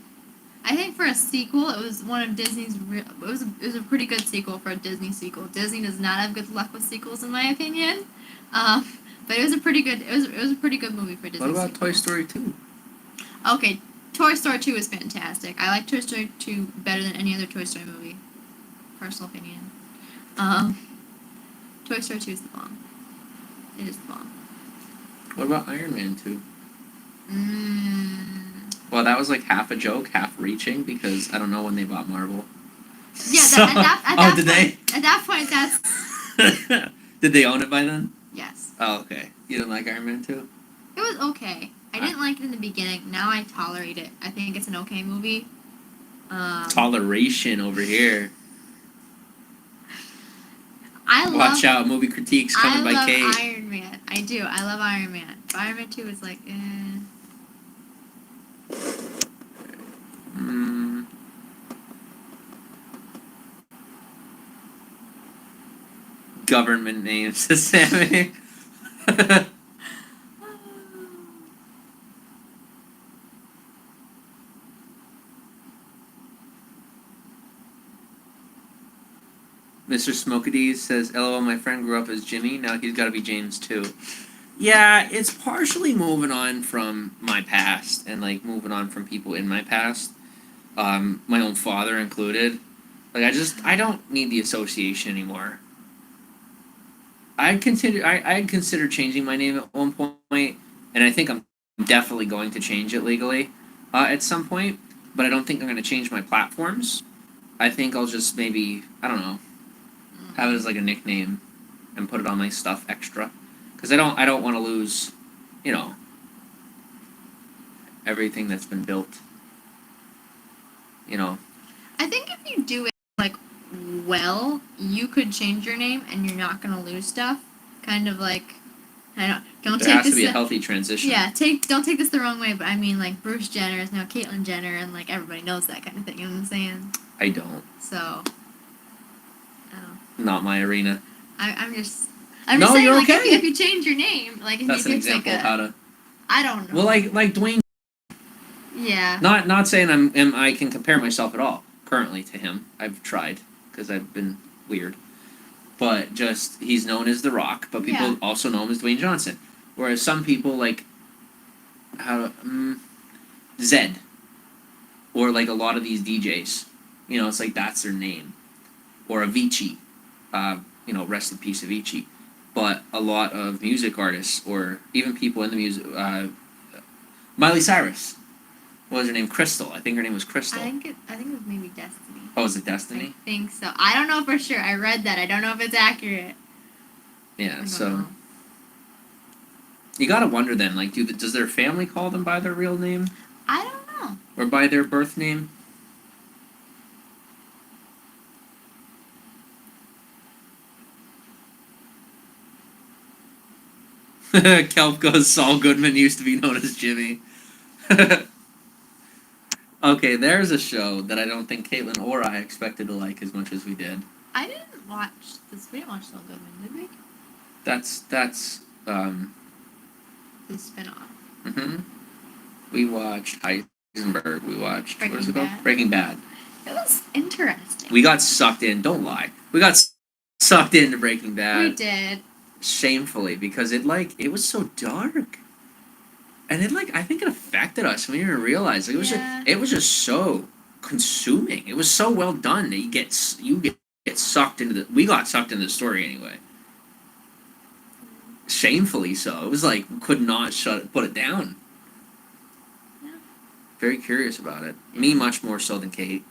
I think for a sequel, it was one of Disney's. It was a pretty good sequel for a Disney sequel. Disney does not have good luck with sequels, in my opinion. But it was a pretty good. It was a pretty good movie for Disney. What about sequel. Toy Story 2? Okay, Toy Story 2 is fantastic. I like Toy Story 2 better than any other Toy Story movie. Personal opinion. Toy Story 2 is the bomb. It is the bomb. What about Iron Man 2? Well, that was like half a joke, half reaching, because I don't know when they bought Marvel. Yeah, So, at that did point, they? At that point, that's... Did they own it by then? Yes. Oh, okay. You didn't like Iron Man 2? It was okay. I didn't like it in the beginning. Now I tolerate it. I think it's an okay movie. Toleration over here. Watch out, movie critiques coming by Kate. I love Iron Man. I do. I love Iron Man. But Iron Man 2 is like, eh. Government names to Sammy. Mr. Smokadies says, LOL, my friend grew up as Jimmy, now he's gotta be James too. Yeah, it's partially moving on from my past and like moving on from people in my past. My own father included. Like I don't need the association anymore. I'd consider changing my name at one point, and I think I'm definitely going to change it legally at some point. But I don't think I'm going to change my platforms. I think I'll just maybe, I don't know, have it as like a nickname, and put it on my stuff extra, because I don't want to lose, you know, everything that's been built. You know. I think if you do it like well, you could change your name and you're not gonna lose stuff. Kind of like, don't There take has this. to be a healthy transition. Yeah, don't take this the wrong way, but I mean like Bruce Jenner is now Caitlyn Jenner, and like everybody knows that kind of thing. You know what I'm saying? I don't. So. Not my arena. I'm just No, saying, you're like, okay. if you change your name, like, if That's you an fix like example of how to. I don't know. Well, like Dwayne. Yeah. Not saying I can compare myself at all currently to him. I've tried because I've been weird, but just he's known as The Rock, but people also know him as Dwayne Johnson. Whereas some people like Zed, or like a lot of these DJs, you know, it's like that's their name, or Avicii, you know, rest in peace Avicii. But a lot of music artists, or even people in the music, Miley Cyrus. What was her name? Crystal. I think her name was Crystal. I think it was maybe Destiny. Oh, is it Destiny? I think so. I don't know for sure. I read that. I don't know if it's accurate. Yeah. So you gotta wonder then, like, does their family call them by their real name? I don't know. Or by their birth name? Kelp goes, Saul Goodman used to be known as Jimmy. Okay, there's a show that I don't think Caitlin or I expected to like as much as we did. I didn't watch this. We didn't watch Saul Goodman, did we? That's The spinoff. We watched Heisenberg. We watched what is it called? Bad. Breaking Bad. It was interesting. We got sucked in. Don't lie. We got sucked into Breaking Bad. We did. Shamefully, because it was so dark, and I think it affected us. We didn't even realize it was just so consuming. It was so well done that you get sucked into we got sucked into the story anyway. Shamefully so. It was like could not put it down. Yeah. Very curious about it. Me much more so than Kate.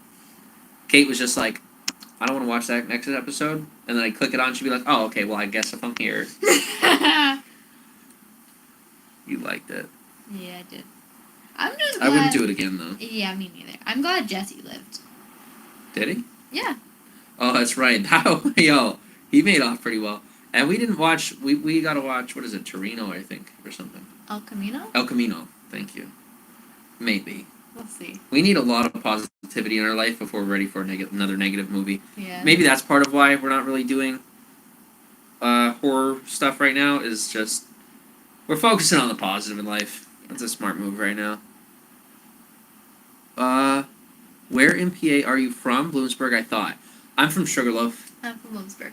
Kate was just like, I don't want to watch that next episode, and then I click it on, she'd be like, oh, okay, well, I guess if I'm here. You liked it. Yeah, I did. I'm just glad. I wouldn't do it again, though. Yeah, me neither. I'm glad Jesse lived. Did he? Yeah. Oh, that's right. Yo, he made off pretty well. And we didn't watch, we gotta watch, what is it, Torino, I think, or something. El Camino? El Camino, thank you. Maybe. We'll see. We need a lot of positivity in our life before we're ready for another negative movie. Yeah. Maybe that's part of why we're not really doing horror stuff right now, is just we're focusing on the positive in life. That's a smart move right now. Where in PA are you from? Bloomsburg, I thought. I'm from Sugarloaf. I'm from Bloomsburg.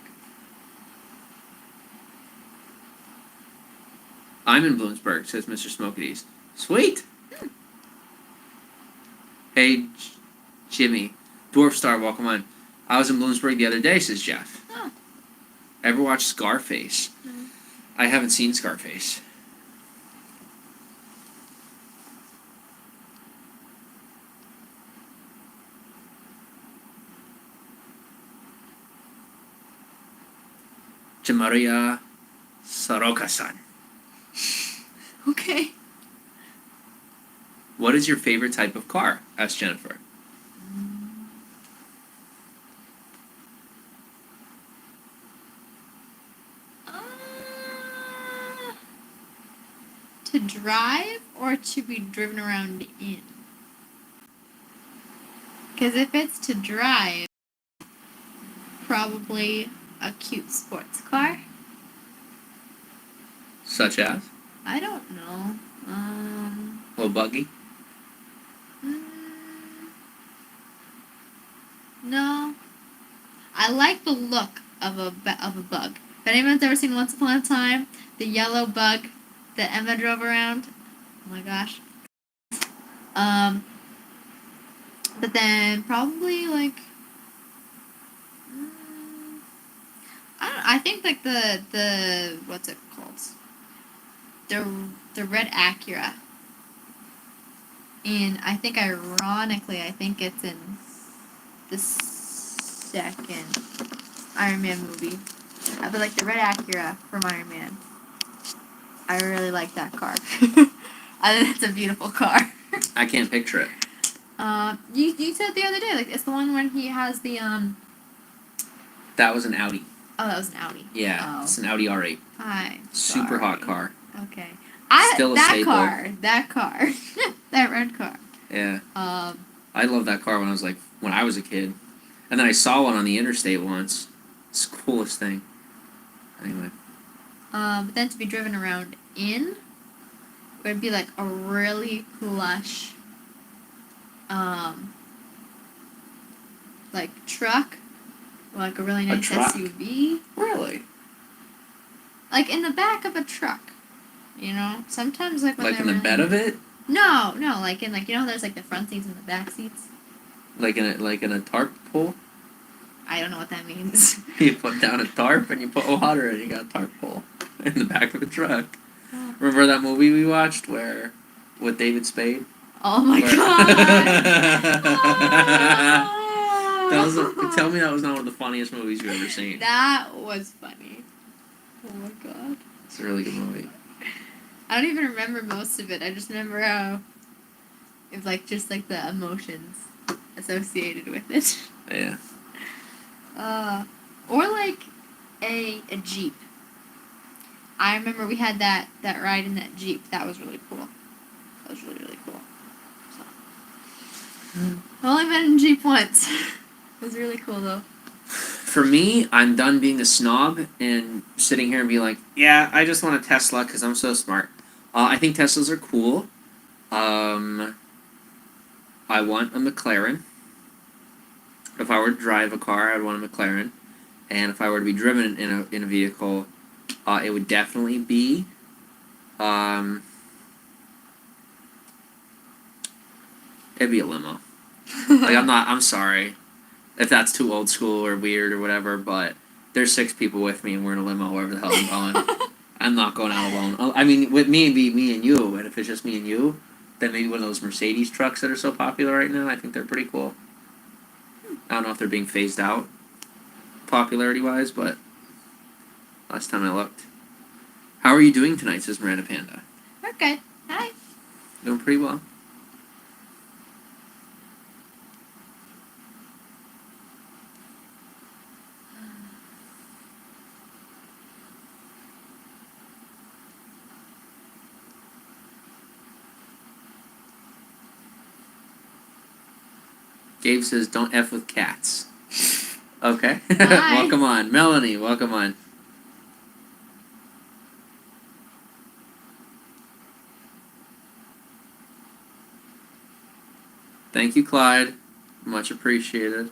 I'm in Bloomsburg, says Mr. Smokies. Sweet! Hey, Jimmy. Dwarf Star, welcome on. I was in Bloomsburg the other day, says Jeff. Oh. Ever watched Scarface? No. I haven't seen Scarface. Jimmy Saroka-san. Okay. What is your favorite type of car? Asked Jennifer. To drive or to be driven around in? Because if it's to drive, probably a cute sports car. Such as? I don't know. Little buggy? Mm, no. I like the look of a bug. If anyone's ever seen Once Upon a Time, the yellow bug that Emma drove around, oh my gosh. But then probably like I think like the what's it called? The red Acura. And I think ironically, I think it's in the second Iron Man movie. I feel like the red Acura from Iron Man. I really like that car. I think it's a beautiful car. I can't picture it. You said the other day, like it's the one when he has the That was an Audi. Oh, that was an Audi. Yeah, Oh. It's an Audi R8. Hi. Super hot car. Okay. Still a that staple. car, that red car. Yeah. I loved that car when I was a kid, and then I saw one on the interstate once. It's the coolest thing. Anyway. But then to be driven around in would be like a really plush, like truck, or like a really nice truck? SUV. Really? Like in the back of a truck, you know. Sometimes like when Like in the bed of it? No, like in like there's like the front seats and the back seats. Like in a tarp pole? I don't know what that means. You put down a tarp and you put water and you got a tarp pole in the back of a truck. Oh. Remember that movie we watched with David Spade? Oh my god! Tell me that was not one of the funniest movies you've ever seen. That was funny. Oh my god. It's a really good movie. I don't even remember most of it. I just remember how it's like just like the emotions associated with it. Yeah. Or like a Jeep. I remember we had that ride in that Jeep. That was really cool. That was really, really cool. So. I've only been in a Jeep once. It was really cool though. For me, I'm done being a snob and sitting here and being like, yeah, I just want a Tesla because I'm so smart. I think Teslas are cool. I want a McLaren. If I were to drive a car, I'd want a McLaren. And if I were to be driven in a vehicle, it would definitely be it'd be a limo. Like I'm sorry if that's too old school or weird or whatever, but there's 6 people with me and we're in a limo wherever the hell I'm going. I'm not going out alone. I mean, with me, it'd be me and you, and if it's just me and you, then maybe one of those Mercedes trucks that are so popular right now, I think they're pretty cool. I don't know if they're being phased out, popularity-wise, but last time I looked. How are you doing tonight, says Miranda Panda? We're good. Hi. Doing pretty well. Gabe says, don't F with cats. Okay. Hi. Welcome on. Melanie, welcome on. Thank you, Clyde. Much appreciated.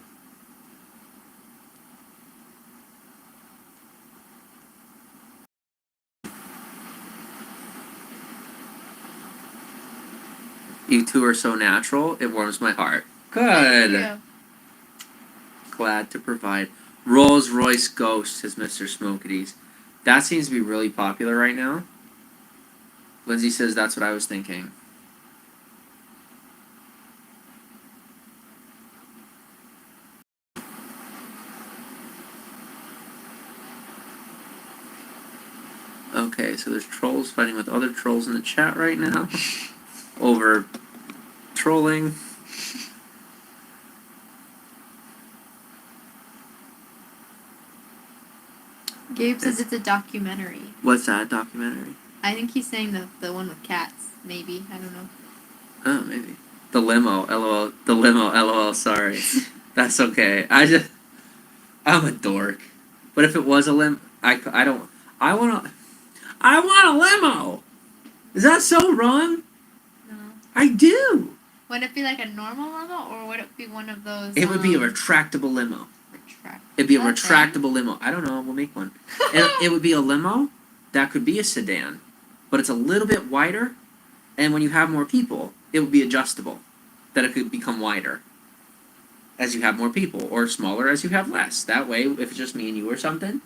You two are so natural, it warms my heart. Good. Thank you. Glad to provide. Rolls Royce Ghost, says Mr. Smokities. That seems to be really popular right now. Lindsay says that's what I was thinking. Okay, so there's trolls fighting with other trolls in the chat right now over trolling. Gabe says it's a documentary. What's that documentary? I think he's saying the one with cats. Maybe. I don't know. Oh, maybe. The limo, lol. The limo, lol, sorry. That's okay. I'm a dork. But if it was a I don't. I want a limo. Is that so wrong? No. I do. Would it be like a normal limo, or would it be one of those? It would be a retractable limo. Retract. It'd be a Okay. retractable limo. I don't know. We'll make one. It would be a limo that could be a sedan, but it's a little bit wider. And when you have more people, it would be adjustable, that it could become wider as you have more people, or smaller as you have less. That way, if it's just me and you or something,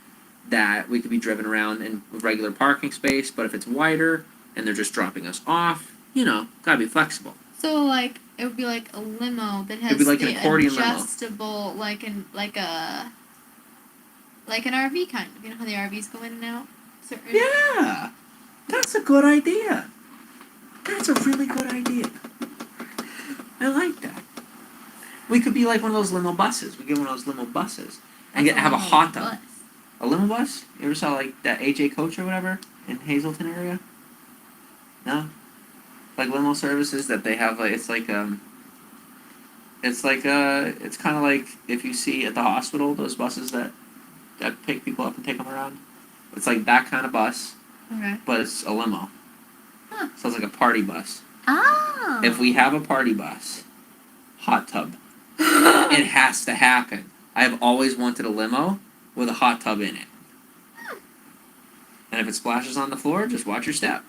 that we could be driven around in regular parking space. But if it's wider and they're just dropping us off, gotta be flexible. So like it would be like a limo that has It'd be like the an accordion limo. adjustable, like an RV kind of. You know how the RVs go in and out. Certain. Yeah, that's a good idea. That's a really good idea. I like that. We could be like one of those limo buses. We get one of those limo buses and have a hot tub. Bus. A limo bus? You ever saw like that AJ Coach or whatever in Hazleton area? No? Like limo services that they have, like it's kind of like if you see at the hospital those buses that pick people up and take them around. It's like that kind of bus, Okay. but it's a limo. Huh. So it's like a party bus. Oh. If we have a party bus, hot tub, it has to happen. I have always wanted a limo with a hot tub in it. And if it splashes on the floor, just watch your step.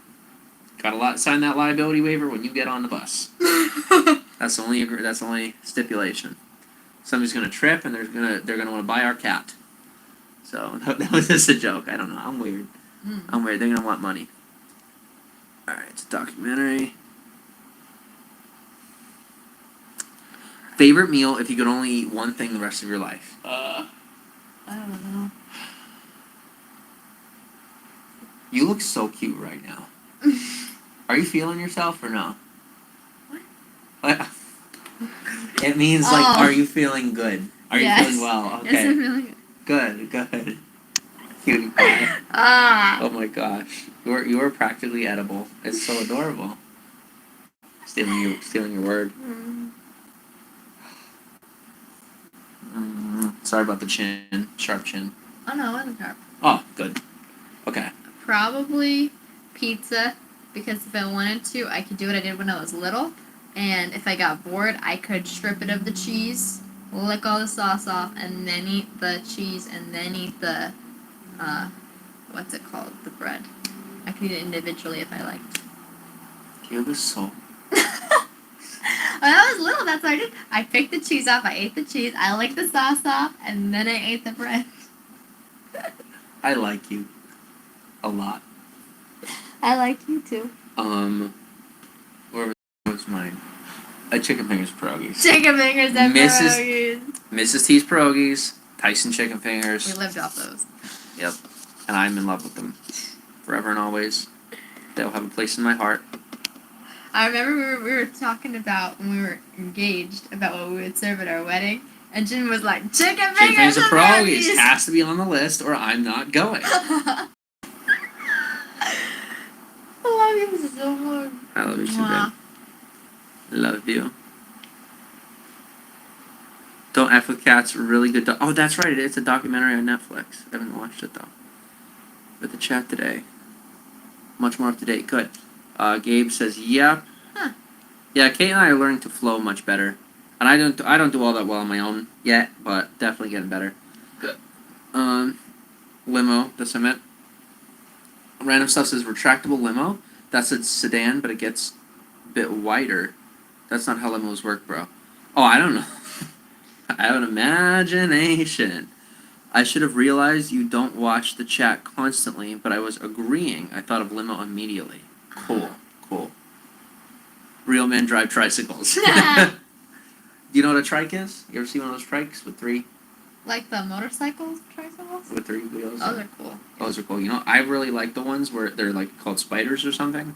Gotta sign that liability waiver when you get on the bus. That's the only stipulation. Somebody's gonna trip and they're gonna want to buy our cat. So that was just a joke. I don't know. I'm weird. I'm weird. They're gonna want money. All right, it's a documentary. Favorite meal if you could only eat one thing the rest of your life? I don't know. You look so cute right now. Are you feeling yourself or no? What? It means like, are you feeling good? Are you feeling well? Okay. Yes, I'm feeling good. Good. Cutie pie. Oh my gosh, you are practically edible. It's so adorable. Stealing your word. Sorry about the chin, sharp chin. Oh no, it wasn't sharp. Oh, good. Okay. Probably pizza, because if I wanted to, I could do what I did when I was little. And if I got bored, I could strip it of the cheese, lick all the sauce off, and then eat the cheese, and then eat the, what's it called? The bread. I could eat it individually if I liked. You're the soul. When I was little, that's what I did. I picked the cheese off, I ate the cheese, I licked the sauce off, and then I ate the bread. I like you. A lot. I like you too. Where was mine? Chicken fingers pierogies. Chicken fingers and Mrs. pierogies. Mrs. T's pierogies. Tyson chicken fingers. We lived off those. Yep. And I'm in love with them. Forever and always. They'll have a place in my heart. I remember we were talking about when we were engaged about what we would serve at our wedding, and Jim was like, chicken fingers and pierogies has to be on the list or I'm not going. I love you so much. I love you too, babe. Love you. Don't F with Cats, really good. Oh, that's right. It's a documentary on Netflix. I haven't watched it though. With the chat today. Much more up to date. Good. Gabe says, "Yep." Huh. Yeah, Kate and I are learning to flow much better, and I don't do all that well on my own yet, but definitely getting better. Good. Limo. That's what I meant. Random stuff says retractable limo. That's a sedan, but it gets a bit wider. That's not how limos work, bro. Oh, I don't know. I have an imagination. I should have realized you don't watch the chat constantly, but I was agreeing. I thought of limo immediately. Cool. Real men drive tricycles. Do you know what a trike is? You ever see one of those trikes with three? Like the motorcycles, tricycles? With three wheels? Those are cool. Those are cool. You know, I really like the ones where they're like called spiders or something.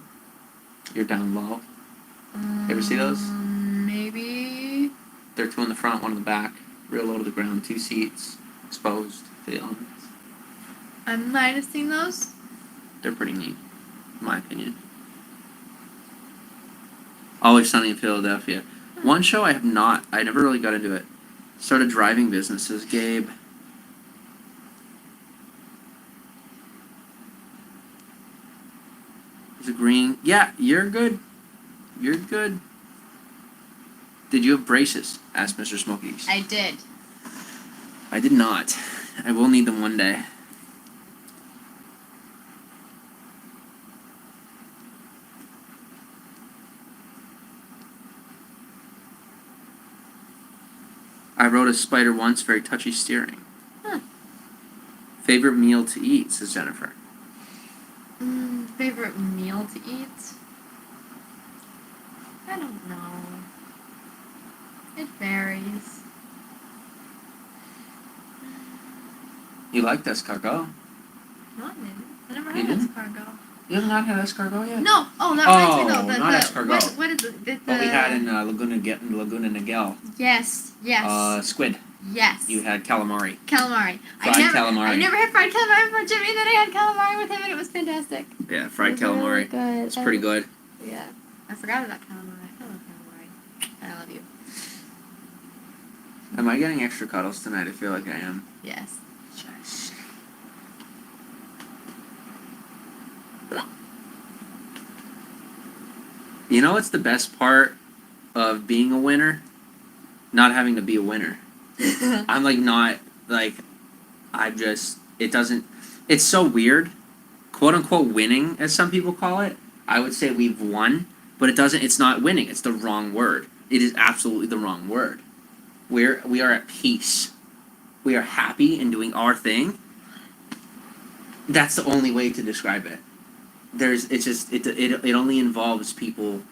You're down low. You ever see those? Maybe. They're two in the front, one in the back. Real low to the ground, 2 seats, exposed to the elements. I might have seen those. They're pretty neat, in my opinion. Always Sunny in Philadelphia. One show I never really got into it. Started driving businesses, Gabe. He's agreeing. Yeah, you're good. You're good. Did you have braces? Asked Mr. Smokies. I did. I did not. I will need them one day. I rode a spider once, very touchy steering. Huh. Favorite meal to eat, says Jennifer. Favorite meal to eat? I don't know. It varies. You liked escargot. No, I didn't. I never You had didn't? escargot. You have not had escargot yet? No! Oh, that reminds me though. not escargot. What is it? What we had in Laguna Niguel. Yes. Squid. Yes. You had calamari. Calamari. Fried calamari. I never had fried calamari from Jimmy, and then I had calamari with him, and it was fantastic. Yeah, fried It was calamari. really good. It's pretty good. Yeah. I forgot about calamari. I love calamari. I love you. Am I getting extra cuddles tonight? I feel like I am. Yes. Shush. You know what's the best part of being a winner? Not having to be a winner. I'm like not like it's so weird. Quote unquote winning, as some people call it. I would say we've won, but it's not winning, it's the wrong word. It is absolutely the wrong word. We are at peace. We are happy and doing our thing. That's the only way to describe it. It only involves people